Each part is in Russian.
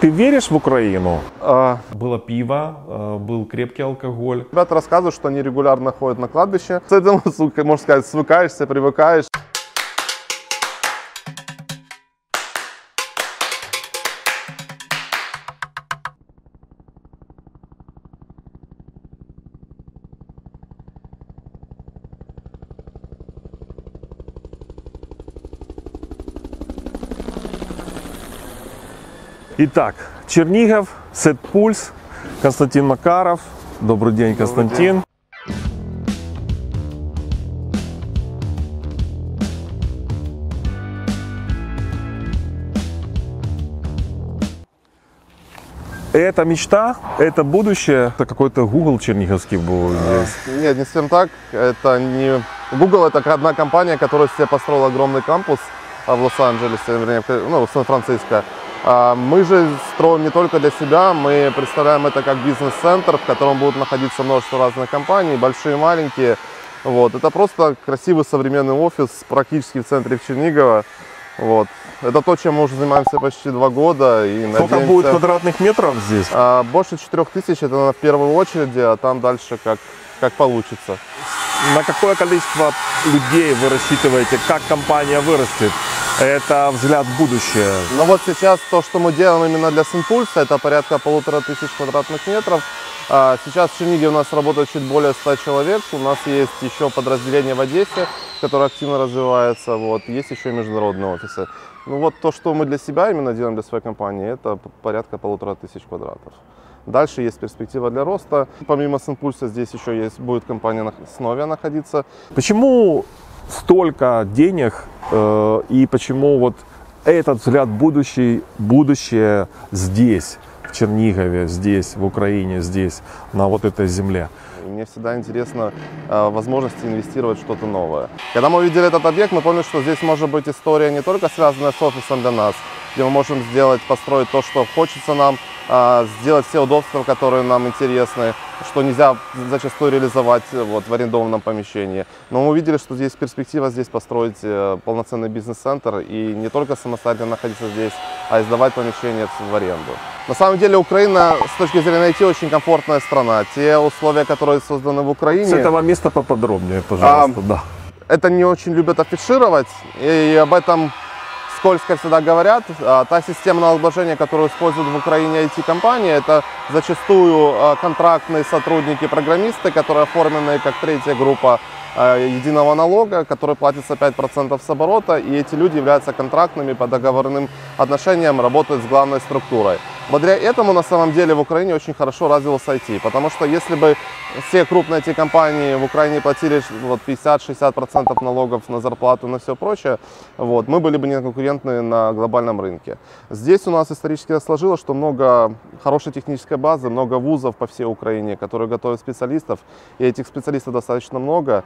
Ты веришь в Украину? Было пиво, был крепкий алкоголь. Ребята рассказывают, что они регулярно ходят на кладбище. С этим, можно сказать, свыкаешься, привыкаешь. Итак, Чернигов, Сетпульс, Константин Макаров. Добрый день, Константин. Это мечта, это будущее, это какой-то Google черниговский был здесь. Нет, не совсем так. Это не Google, это одна компания, которая себе построила огромный кампус в Лос-Анджелесе, вернее, в Сан-Франциско. Мы же строим не только для себя, мы представляем это как бизнес-центр, в котором будут находиться множество разных компаний, большие и маленькие. Вот. Это просто красивый современный офис практически в центре Чернигова. Вот. Это то, чем мы уже занимаемся почти 2 года. И сколько надеемся... будет квадратных метров здесь? Больше 4000, это в первую очередь, а там дальше как получится. На какое количество людей вы рассчитываете, как компания вырастет? Это взгляд в будущее. Ну вот сейчас то, что мы делаем именно для Синпульса, это порядка 1500 квадратных метров. Сейчас в Чернигове у нас работает чуть более 100 человек. У нас есть еще подразделение в Одессе, которое активно развивается. Вот. Есть еще и международные офисы. Ну вот то, что мы для себя именно делаем, для своей компании, это порядка 1500 квадратов. Дальше есть перспектива для роста. Помимо Синпульса здесь еще будет компания Сновия находиться. Почему столько денег и почему вот этот взгляд будущее здесь, в Чернигове, здесь, в Украине, здесь, на вот этой земле? Мне всегда интересно возможности инвестировать в что-то новое. Когда мы увидели этот объект, мы поняли, что здесь может быть история не только связанная с офисом для нас, где мы можем построить то, что хочется нам, сделать все удобства, которые нам интересны, что нельзя зачастую реализовать в арендованном помещении. Но мы увидели, что здесь перспектива построить полноценный бизнес-центр и не только самостоятельно находиться здесь, а сдавать помещение в аренду. На самом деле Украина с точки зрения IT очень комфортная страна. Те условия, которые созданы в Украине... С этого места поподробнее, пожалуйста. Да. Это не очень любят афишировать, и об этом скользко всегда говорят. Та система налогообложения, которую используют в Украине IT-компании, это зачастую контрактные сотрудники-программисты, которые оформлены как третья группа единого налога, который платится 5% с оборота, и эти люди являются контрактными по договорным отношениям, работают с главной структурой. Благодаря этому на самом деле в Украине очень хорошо развился IT, потому что если бы все крупные IT-компании в Украине платили 50-60% налогов на зарплату и на все прочее, мы были бы не конкурентны на глобальном рынке. Здесь у нас исторически сложилось, что много хорошей технической базы, много вузов по всей Украине, которые готовят специалистов, и этих специалистов достаточно много.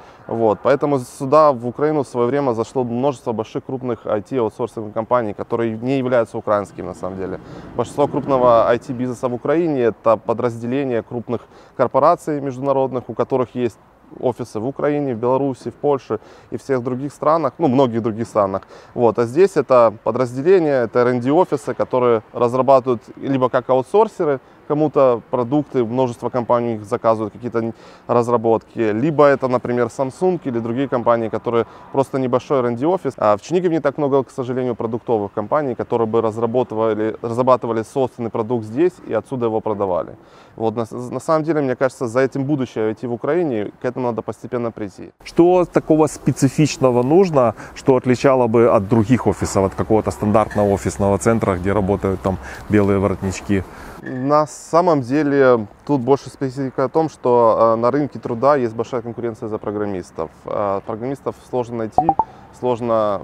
Поэтому сюда, в Украину, в свое время зашло множество больших крупных IT-аутсорсинговых компаний, которые не являются украинскими на самом деле. Большинство крупного IT-бизнеса в Украине – это подразделения крупных корпораций международных, у которых есть офисы в Украине, в Беларуси, в Польше и всех других странах, многих других странах. А здесь это подразделения, это R&D-офисы, которые разрабатывают либо как аутсорсеры, кому-то продукты, множество компаний их заказывают, какие-то разработки, либо это, например, Samsung или другие компании, которые просто небольшой R&D-офис. А в Чернигове не так много, к сожалению, продуктовых компаний, которые бы разрабатывали собственный продукт здесь и отсюда его продавали. На самом деле, мне кажется, за этим будущее IT в Украине, к этому надо постепенно прийти. Что такого специфичного нужно, что отличало бы от других офисов, от какого-то стандартного офисного центра, где работают там белые воротнички? На самом деле тут больше специфика о том, что на рынке труда есть большая конкуренция за программистов. Программистов сложно найти, сложно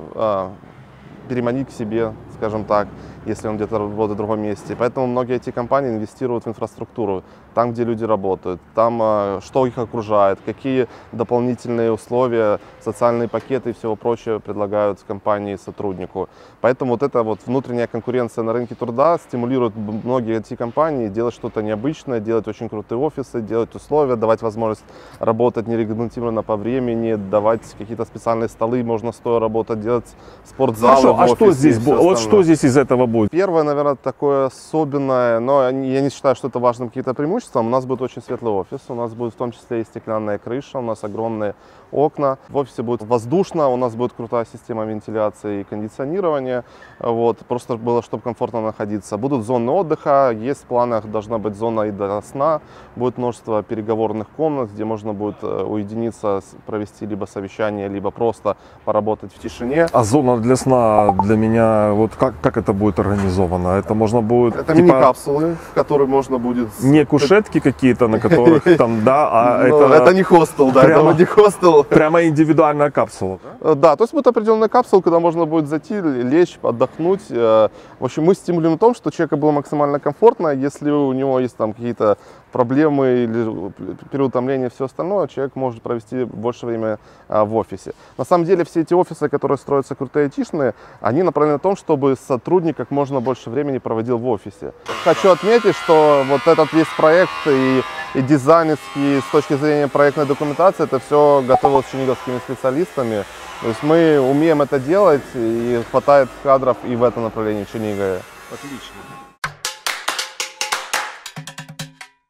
переманить к себе, скажем так, если он где-то работает в другом месте. Поэтому многие эти компании инвестируют в инфраструктуру, там, где люди работают, там, что их окружает, какие дополнительные условия, социальные пакеты и всего прочего предлагают компании сотруднику. Поэтому эта внутренняя конкуренция на рынке труда стимулирует многие эти компании делать что-то необычное, делать очень крутые офисы, делать условия, давать возможность работать нерегламентированно по времени, давать какие-то специальные столы, можно стоя работать, делать спортзалы. Хорошо, что здесь из этого будет? Первое, наверное, такое особенное, но я не считаю, что это важным каким-то преимуществом. У нас будет очень светлый офис, у нас будет в том числе и стеклянная крыша, у нас огромные окна. В офисе будет воздушно, у нас будет крутая система вентиляции и кондиционирования. Вот, просто было, чтобы комфортно находиться. Будут зоны отдыха, есть в планах, должна быть зона и для сна. Будет множество переговорных комнат, где можно будет уединиться, провести либо совещание, либо просто поработать в тишине. А зона для сна для меня, вот как это будет организовано? Это можно будет... Это мини-капсулы, в которые можно будет... Не кушетки какие-то, на которых там, да, а это не хостел, да, это не хостел. Прямо индивидуальная капсула. Да, то есть будет определенная капсула, куда можно будет зайти, лечь, отдохнуть. В общем, мы стимулируем в том, что человеку было максимально комфортно. Если у него есть там какие-то проблемы или переутомление и все остальное, человек может провести больше времени в офисе. На самом деле все эти офисы, которые строятся крутые айтишные, они направлены на том, чтобы сотрудник как можно больше времени проводил в офисе. Хочу отметить, что вот этот весь проект и дизайнерский, с точки зрения проектной документации, это все готовилось черниговскими специалистами. То есть мы умеем это делать, и хватает кадров и в этом направлении в Чернигове. Отлично.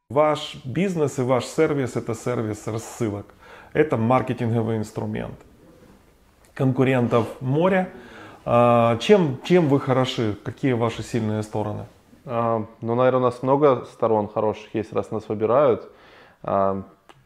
Ваш бизнес и ваш сервис – это сервис рассылок. Это маркетинговый инструмент. Конкурентов море. Чем вы хороши? Какие ваши сильные стороны? Ну, наверное, у нас много сторон хороших есть, раз нас выбирают.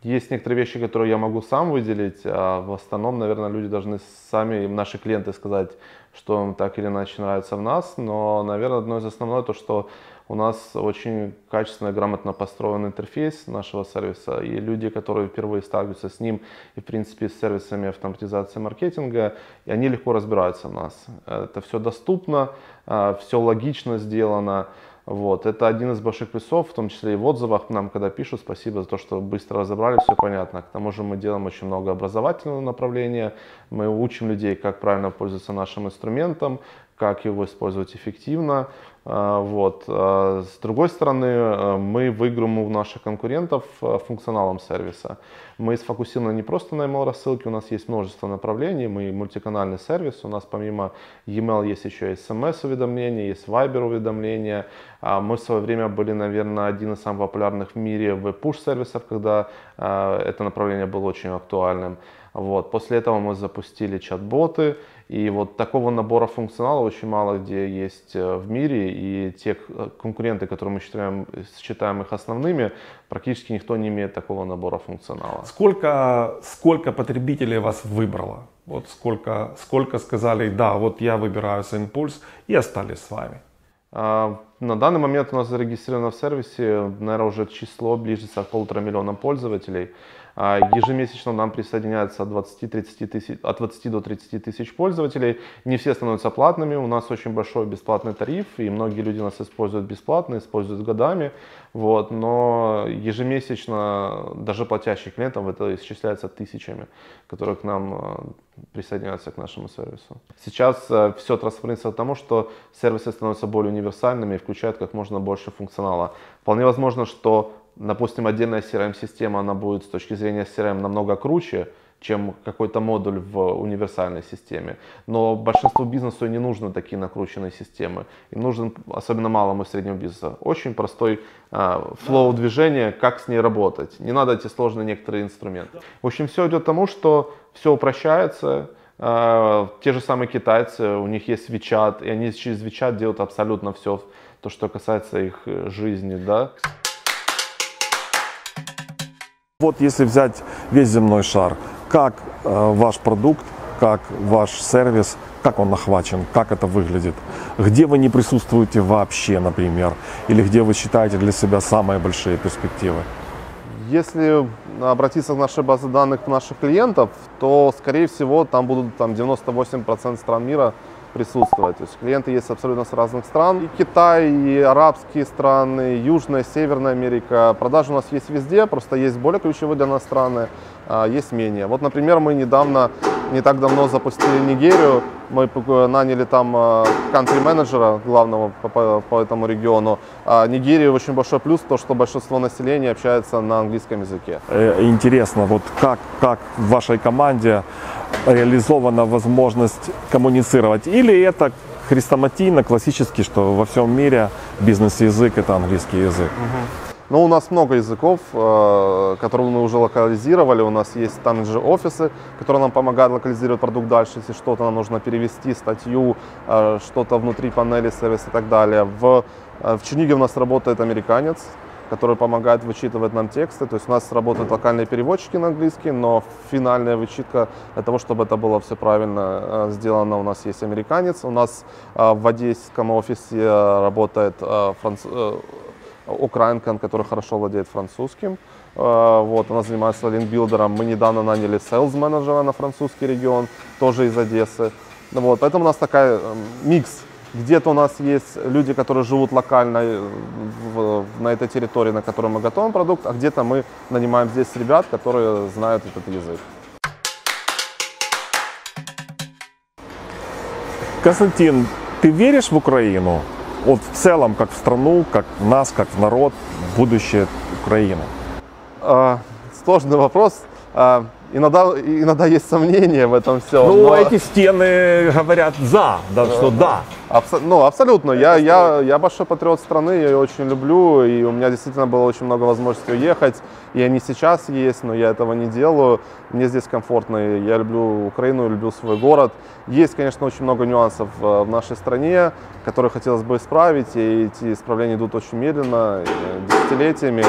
Есть некоторые вещи, которые я могу сам выделить, а в основном, наверное, люди должны сами, наши клиенты, сказать, что им так или иначе нравится в нас. Но, наверное, одно из основных то, что у нас очень качественно и грамотно построен интерфейс нашего сервиса, и люди, которые впервые сталкиваются с ним и, в принципе, с сервисами автоматизации маркетинга, и они легко разбираются в нас. Это все доступно, все логично сделано. Вот. Это один из больших плюсов, в том числе и в отзывах нам, когда пишут, спасибо за то, что быстро разобрали, все понятно. К тому же мы делаем очень много образовательного направления, мы учим людей, как правильно пользоваться нашим инструментом, как его использовать эффективно. Вот. С другой стороны, мы выиграем у наших конкурентов функционалом сервиса. Мы сфокусированы не просто на email-рассылке, у нас есть множество направлений, мы мультиканальный сервис, у нас помимо e-mail есть еще SMS-уведомления, есть Viber-уведомления. Мы в свое время были, наверное, один из самых популярных в мире веб-пуш-сервисов, когда это направление было очень актуальным. Вот. После этого мы запустили чат-боты, и вот такого набора функционала очень мало где есть в мире, и те конкуренты, которые мы считаем их основными, практически никто не имеет такого набора функционала. Сколько потребителей вас выбрало? Вот сколько сказали, да, вот я выбираю SendPulse и остались с вами? На данный момент у нас зарегистрировано в сервисе, наверное, уже число ближется к 1,5 миллиона пользователей. Ежемесячно нам присоединяется от 20 до 30 тысяч пользователей. Не все становятся платными, у нас очень большой бесплатный тариф, и многие люди нас используют бесплатно, используют годами. Вот. Но ежемесячно даже платящих клиентов это исчисляется тысячами, которые к нам присоединяются к нашему сервису. Сейчас все трансформируется к тому, что сервисы становятся более универсальными и включают как можно больше функционала. Вполне возможно, что, допустим, отдельная CRM-система, она будет с точки зрения CRM намного круче, чем какой-то модуль в универсальной системе. Но большинству бизнесу не нужны такие накрученные системы. Им нужен, особенно малому и среднему бизнесу, очень простой флоу движения, как с ней работать. Не надо эти сложные некоторые инструменты. В общем, все идет к тому, что все упрощается. Те же самые китайцы, у них есть WeChat, и они через WeChat делают абсолютно все, то, что касается их жизни. Да? Вот если взять весь земной шар, как ваш продукт, как ваш сервис, как он охвачен, как это выглядит, где вы не присутствуете вообще, например, или где вы считаете для себя самые большие перспективы? Если обратиться к нашей базе данных наших клиентов, то, скорее всего, там будут 98% стран мира присутствовать. То есть клиенты есть абсолютно с разных стран. И Китай, и арабские страны, Южная, Северная Америка. Продажи у нас есть везде, просто есть более ключевые для нас страны, есть менее. Вот, например, мы не так давно запустили Нигерию. Мы наняли там кантри-менеджера главного по этому региону. Нигерия очень большой плюс, то, что большинство населения общается на английском языке. Интересно, вот как в вашей команде реализована возможность коммуницировать? Или это хрестоматийно, классически, что во всем мире бизнес-язык это английский язык. Ну, у нас много языков, которые мы уже локализировали. У нас есть там же офисы, которые нам помогают локализировать продукт дальше, если что-то нам нужно перевести, статью, что-то внутри панели, сервис и так далее. В Чернигове у нас работает американец, который помогает вычитывать нам тексты. То есть у нас работают локальные переводчики на английский, но финальная вычитка для того, чтобы это было все правильно сделано, у нас есть американец. У нас в одесском офисе работает украинка, который хорошо владеет французским. Вот, она занимается линкбилдером. Мы недавно наняли сейлс-менеджера на французский регион, тоже из Одессы. Вот, поэтому у нас такая микс. Где-то у нас есть люди, которые живут локально на этой территории, на которой мы готовим продукт, а где-то мы нанимаем здесь ребят, которые знают этот язык. Константин, ты веришь в Украину? Вот в целом, как в страну, как в нас, как в народ, в будущее Украины? Сложный вопрос. Иногда есть сомнения в этом всем. Ну, эти стены говорят «за», да, что «да». Абсолютно. Я большой патриот страны, я ее очень люблю, и у меня действительно было очень много возможностей уехать, и они сейчас есть, но я этого не делаю. Мне здесь комфортно, я люблю Украину, люблю свой город. Есть, конечно, очень много нюансов в нашей стране, которые хотелось бы исправить, и эти исправления идут очень медленно, десятилетиями.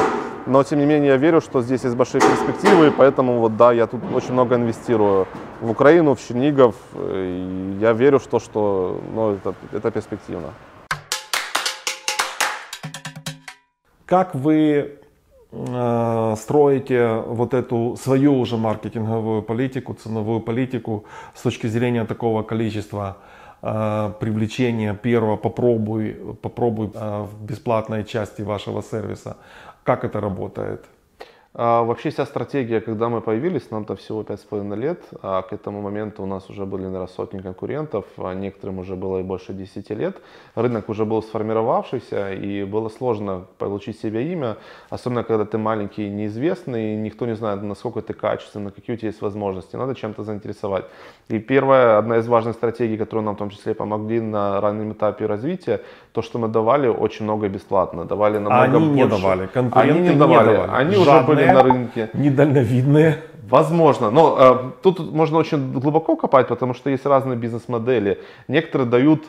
Но, тем не менее, я верю, что здесь есть большие перспективы, и поэтому, вот, да, я тут очень много инвестирую в Украину, в Чернигов, и я верю, что это перспективно. Как вы строите вот эту свою уже маркетинговую политику, ценовую политику с точки зрения такого количества привлечения первого попробуй в бесплатной части вашего сервиса? Как это работает? Вообще вся стратегия, когда мы появились, нам-то всего 5,5 лет, а к этому моменту у нас уже были, наверное, сотни конкурентов, а некоторым уже было и больше 10 лет. Рынок уже был сформировавшийся, и было сложно получить себе имя, особенно когда ты маленький и неизвестный, и никто не знает, насколько ты качественный, какие у тебя есть возможности, надо чем-то заинтересовать. И первая, одна из важных стратегий, которые нам в том числе помогли на раннем этапе развития, то, что мы давали очень много бесплатно, давали намного они больше. Не давали, конкуренты они не давали. Они уже были на рынке. Недальновидные. Возможно, но тут можно очень глубоко копать, потому что есть разные бизнес-модели. Некоторые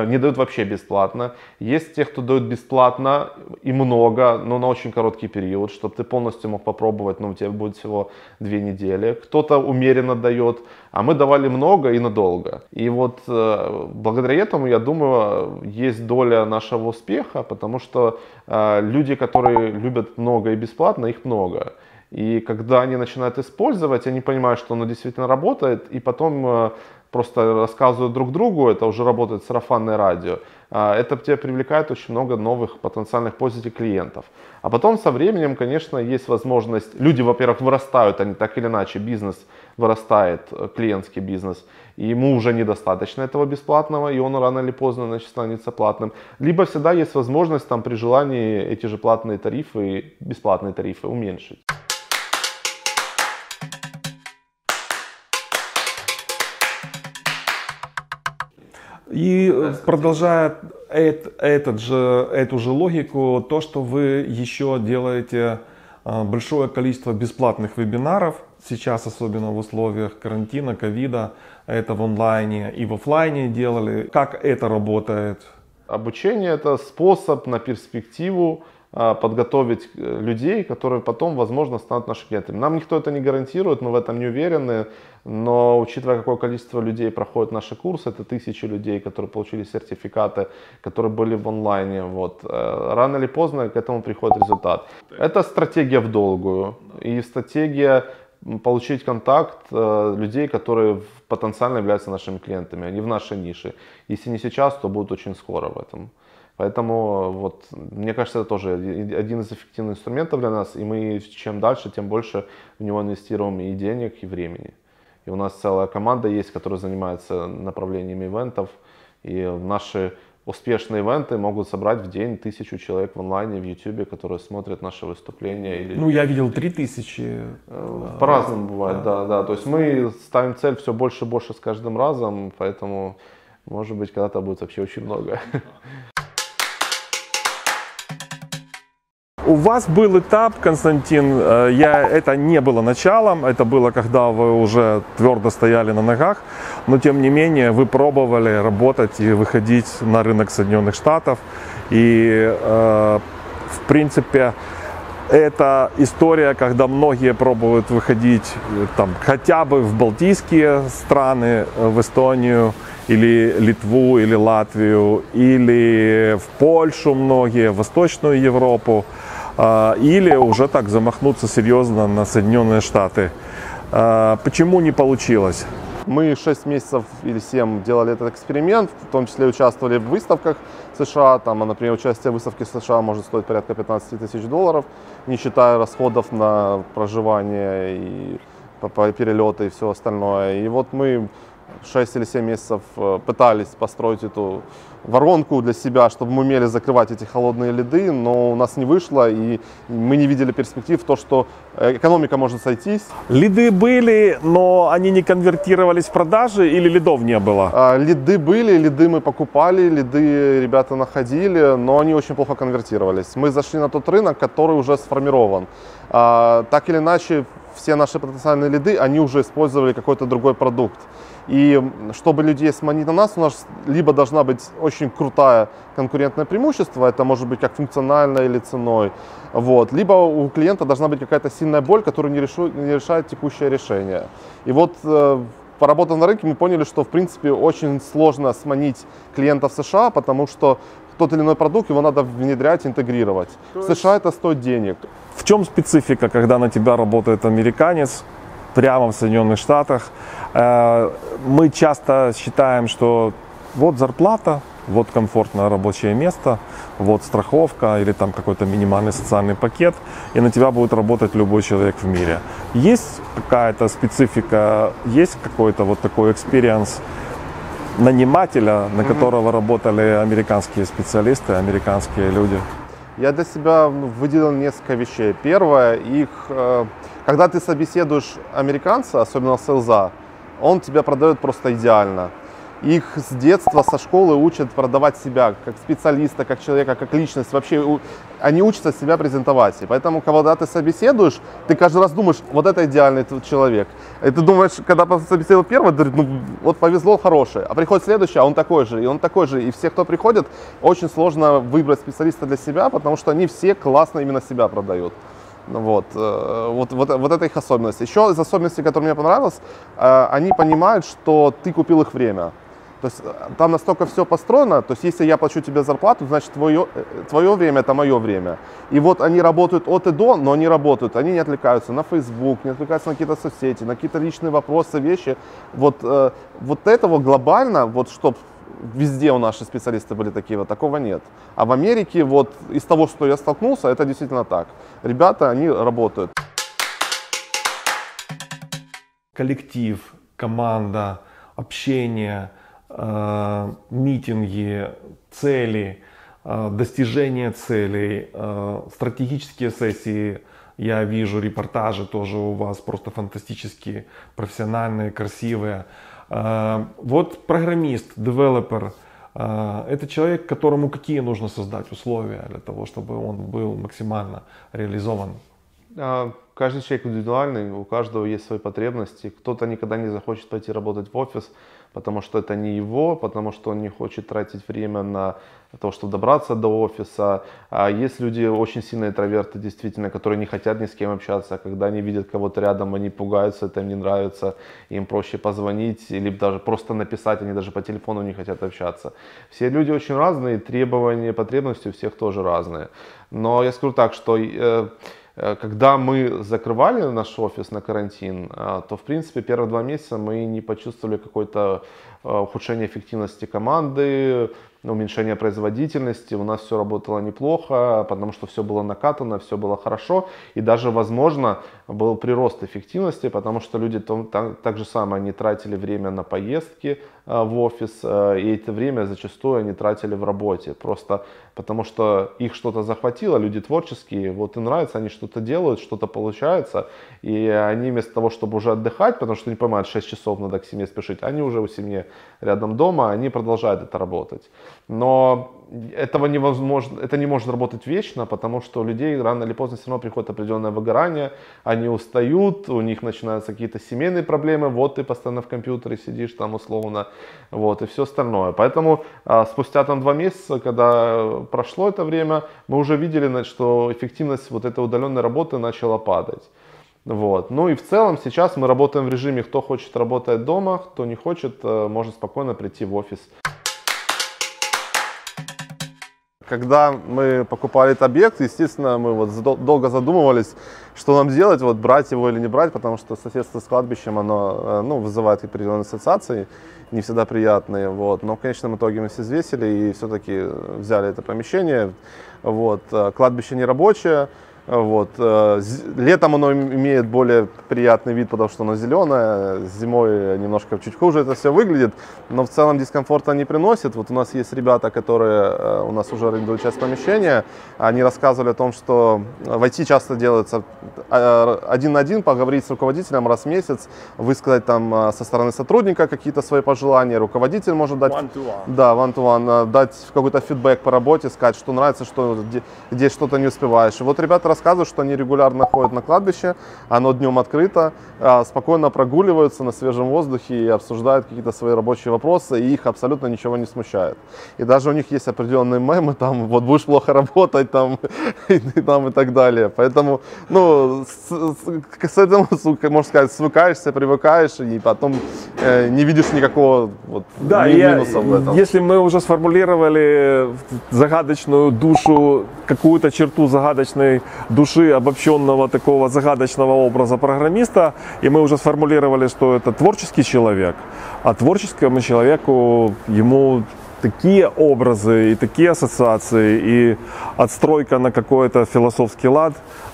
не дают вообще бесплатно. Есть те, кто дают бесплатно и много, но на очень короткий период, чтобы ты полностью мог попробовать, но у тебя будет всего 2 недели. Кто-то умеренно дает, а мы давали много и надолго. И вот благодаря этому, я думаю, есть доля нашего успеха, потому что люди, которые любят много и бесплатно, их много. И когда они начинают использовать, они понимают, что оно действительно работает, и потом просто рассказывают друг другу, это уже работает сарафанное радио. Это тебе привлекает очень много новых потенциальных пользователей клиентов. А потом со временем, конечно, есть возможность, люди, во-первых, вырастают, они так или иначе, бизнес вырастает, клиентский бизнес, и ему уже недостаточно этого бесплатного, и он рано или поздно значит, становится платным. Либо всегда есть возможность там, при желании эти же платные тарифы, бесплатные тарифы уменьшить. И продолжая эту же логику, то, что вы еще делаете большое количество бесплатных вебинаров, сейчас особенно в условиях карантина, ковида, это в онлайне и в офлайне делали. Как это работает? Обучение – это способ на перспективу подготовить людей, которые потом, возможно, станут нашими клиентами. Нам никто это не гарантирует, мы в этом не уверены, но учитывая, какое количество людей проходит наши курсы, это 1000 людей, которые получили сертификаты, которые были в онлайне, вот. Рано или поздно к этому приходит результат. Это стратегия в долгую и стратегия получить контакт людей, которые потенциально являются нашими клиентами, они в нашей нише. Если не сейчас, то будет очень скоро в этом. Поэтому, вот, мне кажется, это тоже один из эффективных инструментов для нас, и мы чем дальше, тем больше в него инвестируем и денег, и времени. И у нас целая команда есть, которая занимается направлениями ивентов, и наши успешные ивенты могут собрать в день 1000 человек в онлайне, в YouTube, которые смотрят наши выступления. Или... Ну, я видел 3000. По-разному бывает, да. То есть мы ставим цель все больше и больше с каждым разом, поэтому может быть, когда-то будет вообще очень много. У вас был этап, Константин, это не было началом, это было, когда вы уже твердо стояли на ногах, но тем не менее вы пробовали работать и выходить на рынок Соединенных Штатов. И, в принципе, это история, когда многие пробуют выходить там, хотя бы в балтийские страны, в Эстонию, или Литву, или Латвию, или в Польшу многие, в Восточную Европу, или уже так замахнуться серьезно на Соединенные Штаты. Почему не получилось? Мы 6 месяцев или 7 делали этот эксперимент, в том числе участвовали в выставках США. Там, например, участие в выставке США может стоить порядка 15 тысяч долларов, не считая расходов на проживание и перелеты и все остальное. И вот мы 6 или 7 месяцев пытались построить эту воронку для себя, чтобы мы умели закрывать эти холодные льды, но у нас не вышло, и мы не видели перспектив в то, что экономика может сойтись. Лиды были, но они не конвертировались в продажи или лидов не было? Лиды были, лиды мы покупали, лиды ребята находили, но они очень плохо конвертировались. Мы зашли на тот рынок, который уже сформирован. Так или иначе, все наши потенциальные лиды, они уже использовали какой-то другой продукт. И чтобы людей сманить на нас, у нас либо должна быть очень крутая конкурентное преимущество, это может быть как функционально или ценой, вот, либо у клиента должна быть какая-то сильная боль, которую не решает текущее решение. И вот поработав на рынке, мы поняли, что в принципе очень сложно сманить клиентов в США, потому что тот или иной продукт, его надо внедрять, интегрировать. В США это стоит денег. В чем специфика, когда на тебя работает американец прямо в Соединенных Штатах? Мы часто считаем, что вот зарплата, вот комфортное рабочее место, вот страховка или там какой-то минимальный социальный пакет, и на тебя будет работать любой человек в мире. Есть какая-то специфика, есть какой-то вот такой экспириенс нанимателя, на которого работали американские специалисты, американские люди? Я для себя выделил несколько вещей. Первое, когда ты собеседуешь американца, особенно селза, он тебя продает просто идеально. Их с детства, со школы учат продавать себя как специалиста, как человека, как личность. Вообще они учатся себя презентовать. И поэтому, когда ты собеседуешь, ты каждый раз думаешь, вот это идеальный человек. И ты думаешь, когда собеседовал первый, ну вот повезло, хороший. А приходит следующий, а он такой же, и он такой же. И все, кто приходит, очень сложно выбрать специалиста для себя, потому что они все классно именно себя продают. Вот это их особенность. Еще из особенностей, которая мне понравилась, они понимают, что ты купил их время. То есть там настолько все построено, то есть если я плачу тебе зарплату, значит твое время это мое время. И вот они работают от и до, но они работают, они не отвлекаются на Facebook, не отвлекаются на какие-то соцсети, на какие-то личные вопросы, вещи. Вот этого глобально, вот чтобы везде у наши специалисты были такие, вот такого нет. А в Америке вот из того, что я столкнулся, это действительно так. Ребята, они работают. Коллектив, команда, общение, митинги, цели, достижение целей, стратегические сессии. Я вижу репортажи тоже у вас просто фантастические, профессиональные, красивые. Вот программист, девелопер, это человек, которому какие нужно создать условия для того, чтобы он был максимально реализован? Каждый человек индивидуальный, у каждого есть свои потребности. Кто-то никогда не захочет пойти работать в офис, потому что это не его, потому что он не хочет тратить время на то, чтобы добраться до офиса. А есть люди очень сильные интроверты, действительно, которые не хотят ни с кем общаться. Когда они видят кого-то рядом, они пугаются, это им не нравится, им проще позвонить или даже просто написать, они даже по телефону не хотят общаться. Все люди очень разные, требования, потребности у всех тоже разные. Но я скажу так, что когда мы закрывали наш офис на карантин, то в принципе первые 2 месяца мы не почувствовали какое-то ухудшение эффективности команды, уменьшение производительности. У нас все работало неплохо, потому что все было накатано, все было хорошо. И даже, возможно, был прирост эффективности, потому что люди так же самое, они тратили время на поездки, в офис, и это время зачастую они тратили в работе, просто потому что их что-то захватило, люди творческие, вот им нравится, они что-то делают, что-то получается, и они вместо того, чтобы уже отдыхать, потому что не понимают, 6 часов надо к семье спешить, они уже у семьи рядом дома, они продолжают это работать. Но этого невозможно, это не может работать вечно, потому что у людей рано или поздно все равно приходит определенное выгорание, они устают, у них начинаются какие-то семейные проблемы, вот ты постоянно в компьютере сидишь там условно, вот, и все остальное. Поэтому спустя там 2 месяца, когда прошло это время, мы уже видели, что эффективность вот этой удаленной работы начала падать. Вот. Ну и в целом сейчас мы работаем в режиме, кто хочет работать дома, кто не хочет, может спокойно прийти в офис. Когда мы покупали этот объект, естественно, мы вот долго задумывались, что нам делать, вот брать его или не брать, потому что соседство с кладбищем, оно вызывает определенные ассоциации, не всегда приятные. Вот. Но в конечном итоге мы все взвесили и все-таки взяли это помещение. Вот. Кладбище нерабочее. Вот. Летом оно имеет более приятный вид, потому что оно зеленое, зимой немножко чуть хуже это все выглядит, но в целом дискомфорта не приносит. Вот у нас есть ребята, которые у нас уже арендуют часть помещения, они рассказывали о том, что в IT часто делается один на один, поговорить с руководителем раз в месяц, высказать там со стороны сотрудника какие-то свои пожелания, руководитель может дать one-to-one, дать какой-то фидбэк по работе, сказать, что нравится, что где что-то не успеваешь. И вот ребята рассказывают, что они регулярно ходят на кладбище, оно днем открыто, спокойно прогуливаются на свежем воздухе и обсуждают какие-то свои рабочие вопросы, и их абсолютно ничего не смущает. И даже у них есть определенные мемы, там, вот будешь плохо работать, там, и так далее. Поэтому, с этим, можно сказать, свыкаешься, привыкаешь, и потом не видишь никакого минуса в этом. Если мы уже сформулировали загадочную душу, какую-то черту загадочной души обобщенного такого загадочного образа программиста, и мы уже сформулировали, что это творческий человек, а творческому человеку ему такие образы и такие ассоциации и отстройка на какой-то философский лад,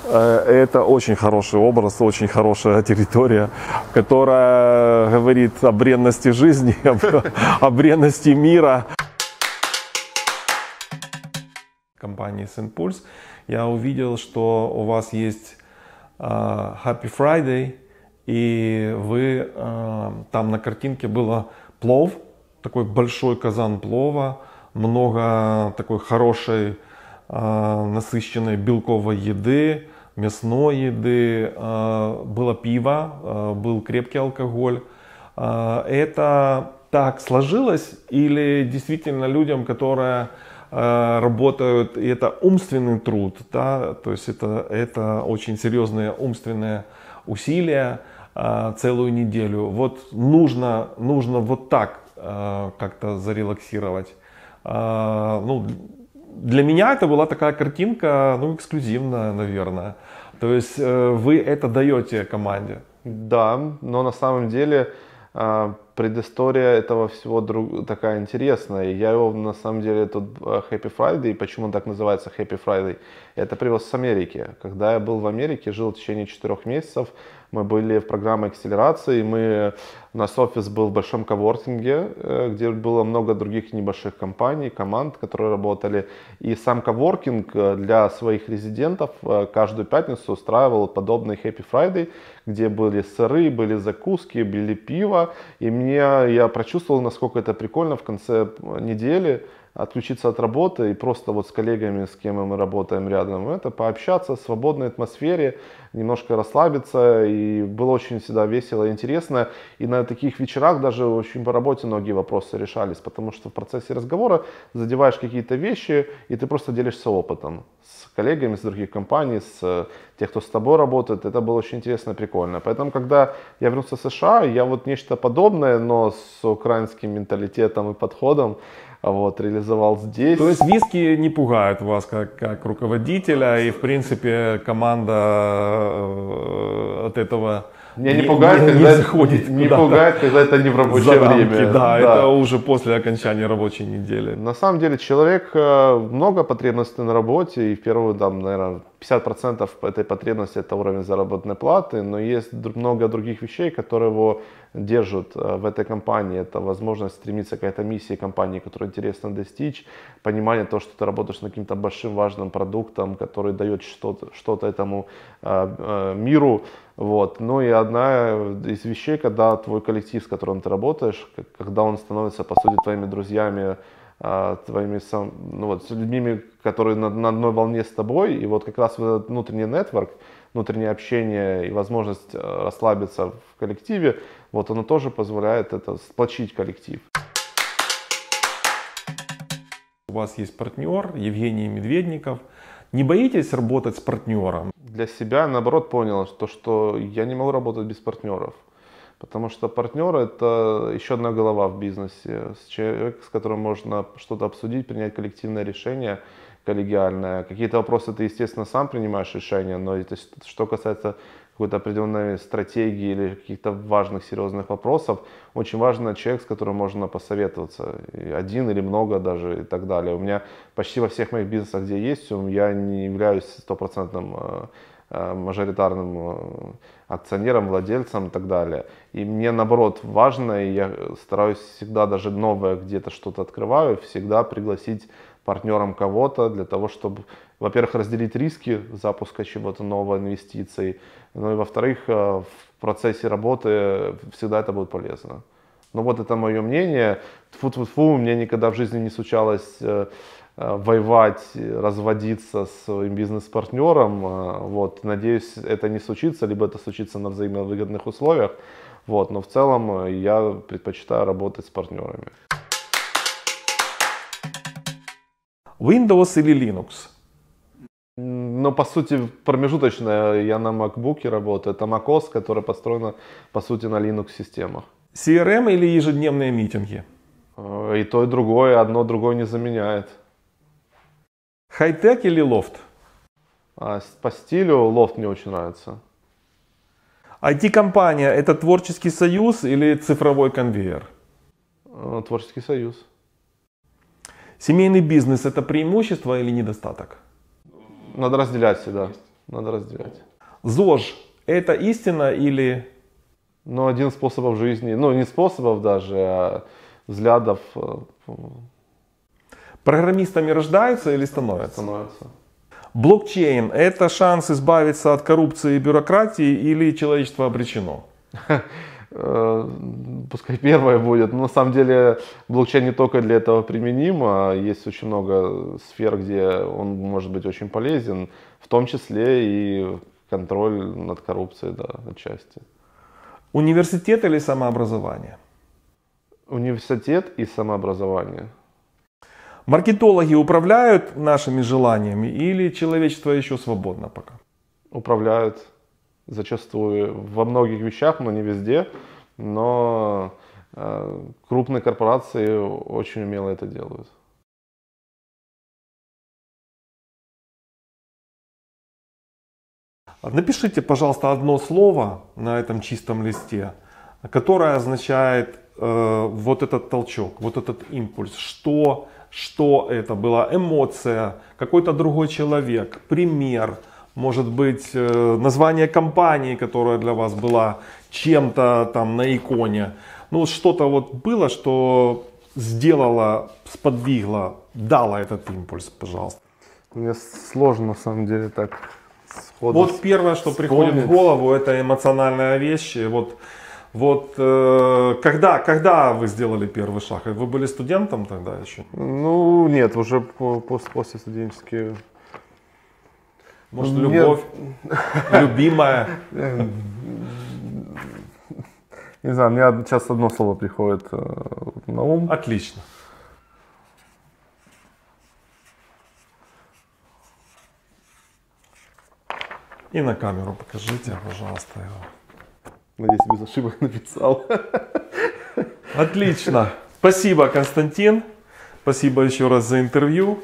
это очень хороший образ, очень хорошая территория, которая говорит о бренности жизни, о бренности мира. Компании SendPulse, я увидел, что у вас есть Happy Friday, и вы там на картинке было плов, такой большой казан плова, много такой хорошей насыщенной белковой еды, мясной еды, было пиво, был крепкий алкоголь. Это так сложилось или действительно людям, которые работают, и это умственный труд, да, то есть это очень серьезные умственные усилия целую неделю. Вот нужно вот так как-то зарелаксировать. Для меня это была такая картинка, эксклюзивная, наверное. То есть вы это даете команде? Да, но на самом деле предыстория этого всего такая интересная. Я его, на самом деле, этот Happy Friday, почему он так называется Happy Friday, это привез с Америки. Когда я был в Америке, жил в течение 4 месяцев, мы были в программе акселерации, у нас офис был в большом коворкинге, где было много других небольших компаний, команд, которые работали. И сам коворкинг для своих резидентов каждую пятницу устраивал подобный Happy Friday, где были сыры, были закуски, были пиво. И я прочувствовал, насколько это прикольно в конце недели отключиться от работы и просто вот с коллегами, с кем мы работаем рядом, это пообщаться в свободной атмосфере, немножко расслабиться, и было очень всегда весело и интересно. И на таких вечерах даже очень по работе многие вопросы решались, потому что в процессе разговора задеваешь какие-то вещи, и ты просто делишься опытом с коллегами, с других компаний, с тех, кто с тобой работает. Это было очень интересно и прикольно. Поэтому, когда я вернулся в США, я вот нечто подобное, но с украинским менталитетом и подходом реализовал здесь. То есть виски не пугают вас как руководителя, и в принципе команда от этого не пугает, не заходит. Не пугает, когда это не в рабочее время. Да, это уже после окончания рабочей недели. На самом деле человек много потребностей на работе, и в первые, наверное, 50% этой потребности это уровень заработной платы, но есть много других вещей, которые его держат в этой компании. Это возможность стремиться к этой миссии компании, которую интересно достичь, понимание того, что ты работаешь над каким-то большим важным продуктом, который дает что-то этому миру. Вот. Ну и одна из вещей, когда твой коллектив, с которым ты работаешь, когда он становится, по сути, твоими друзьями, с людьми, которые на одной волне с тобой, и вот как раз вот этот внутренний нетворк, внутреннее общение и возможность расслабиться в коллективе, вот оно тоже позволяет это сплочить коллектив. У вас есть партнер Евгений Медведников. Не боитесь работать с партнером? Для себя, наоборот, понял, что я не могу работать без партнеров. Потому что партнер — это еще одна голова в бизнесе, человек, с которым можно что-то обсудить, принять коллективное решение, коллегиальное. Какие-то вопросы ты, естественно, сам принимаешь решения, но это, что касается какой-то определенной стратегии или каких-то важных, серьезных вопросов, очень важно человек, с которым можно посоветоваться, один или много даже и так далее. У меня почти во всех моих бизнесах, где есть, я не являюсь стопроцентным мажоритарным акционером, владельцем и так далее. И мне, наоборот, важно, и я стараюсь всегда, даже новое где-то что-то открываю, всегда пригласить партнером кого-то для того, чтобы, во-первых, разделить риски запуска чего-то нового, инвестиций, ну и, во-вторых, в процессе работы всегда это будет полезно. Ну вот это мое мнение. Тьфу-тьфу-тьфу, мне никогда в жизни не случалось воевать, разводиться с своим бизнес-партнером. Вот. Надеюсь, это не случится, либо это случится на взаимовыгодных условиях. Вот. Но в целом я предпочитаю работать с партнерами. Windows или Linux? Ну, по сути, промежуточно я на MacBook работаю. Это macOS, которая построена, по сути, на Linux-системах. CRM или ежедневные митинги? И то, и другое. Одно другое не заменяет. Хай-тек или лофт? По стилю лофт мне очень нравится. IT-компания — это творческий союз или цифровой конвейер? Творческий союз. Семейный бизнес — это преимущество или недостаток? Надо разделять всегда. Надо разделять. ЗОЖ — это истина или... Ну, один из способов жизни. Ну, не способов даже, а взглядов. Программистами рождаются или становятся? Становятся. Блокчейн — это шанс избавиться от коррупции и бюрократии или человечество обречено? Пускай первое будет. Но на самом деле блокчейн не только для этого применим, а есть очень много сфер, где он может быть очень полезен, в том числе и контроль над коррупцией, да, отчасти. Университет или самообразование? Университет и самообразование. Маркетологи управляют нашими желаниями или человечество еще свободно пока? Управляют зачастую во многих вещах, но не везде. Но крупные корпорации очень умело это делают. Напишите, пожалуйста, одно слово на этом чистом листе, которое означает вот этот толчок, вот этот импульс. Что это была? Эмоция, какой-то другой человек, пример, может быть, название компании, которая для вас была чем-то там на иконе. Ну, что-то вот было, что сделало, сподвигло, дало этот импульс, пожалуйста. Мне сложно, на самом деле, так сходу. Вот первое, что приходит в голову, это эмоциональная вещь. Вот когда вы сделали первый шаг? Вы были студентом тогда еще? Ну, нет, уже после студенческие. Может, любовь, любимая? Не знаю, мне сейчас одно слово приходит на ум. Отлично. И на камеру покажите, пожалуйста, его. Надеюсь, без ошибок написал. Отлично. Спасибо, Константин. Спасибо еще раз за интервью.